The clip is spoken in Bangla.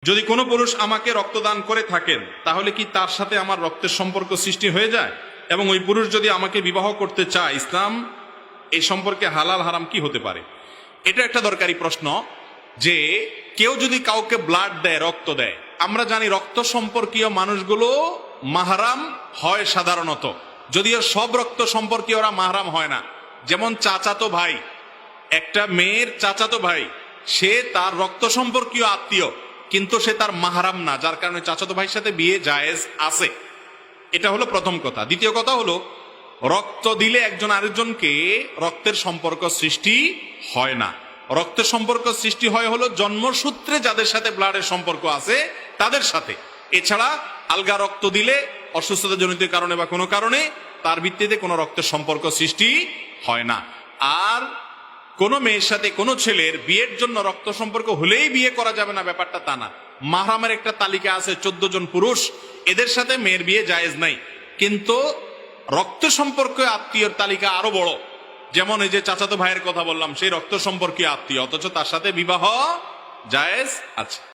যদি কোনো পুরুষ আমাকে রক্তদান করে থাকেন তাহলে কি তার সাথে আমার রক্তের সম্পর্ক সৃষ্টি হয়ে যায়? এবং ওই পুরুষ যদি আমাকে বিবাহ করতে চায়, ইসলাম এই সম্পর্কে হালাল হারাম কি হতে পারে? এটা একটা দরকারি প্রশ্ন। যে কেউ যদি কাউকে ব্লাড দেয়, রক্ত দেয়, আমরা জানি রক্ত সম্পর্কীয় মানুষগুলো মাহরাম হয় সাধারণত, যদিও সব রক্ত সম্পর্কীয়রা মাহরাম হয় না। যেমন চাচাতো ভাই, একটা মেয়ের চাচাতো ভাই, সে তার রক্ত সম্পর্কীয় আত্মীয়, কিন্তু সে তার মাহরাম না, যার কারণে চাচাতো ভাইয়ের সাথে বিয়ে জায়েজ আছে। এটা হলো প্রথম কথা। দ্বিতীয় কথা হলো, রক্ত দিলে একজন আরেকজনকে রক্তের সম্পর্ক সৃষ্টি হয় না। রক্তের সম্পর্ক সৃষ্টি হয় হলো জন্মসূত্রে যাদের সাথে ব্লাডের সম্পর্ক আছে তাদের সাথে। এছাড়া আলগা রক্ত দিলে অসুস্থতা জনিত কারণে বা কোনো কারণে তার ভিত্তিতে কোনো রক্তের সম্পর্ক সৃষ্টি হয় না। আর কোনো মেয়ের সাথে কোনো ছেলের বিয়ের জন্য রক্ত সম্পর্ক হলেই বিয়ে করা যাবে না, ব্যাপারটা তা না। মাহরামের একটা তালিকা আছে, 14 জন পুরুষ, এদের সাথে মেয়ের বিয়ে জায়েজ নাই। কিন্তু রক্ত সম্পর্কে আত্মীয়র তালিকা আরো বড়। যেমন এই যে চাচাতো ভাইয়ের কথা বললাম, সেই রক্ত সম্পর্কীয় আত্মীয়, অথচ তার সাথে বিবাহ জায়েজ আছে।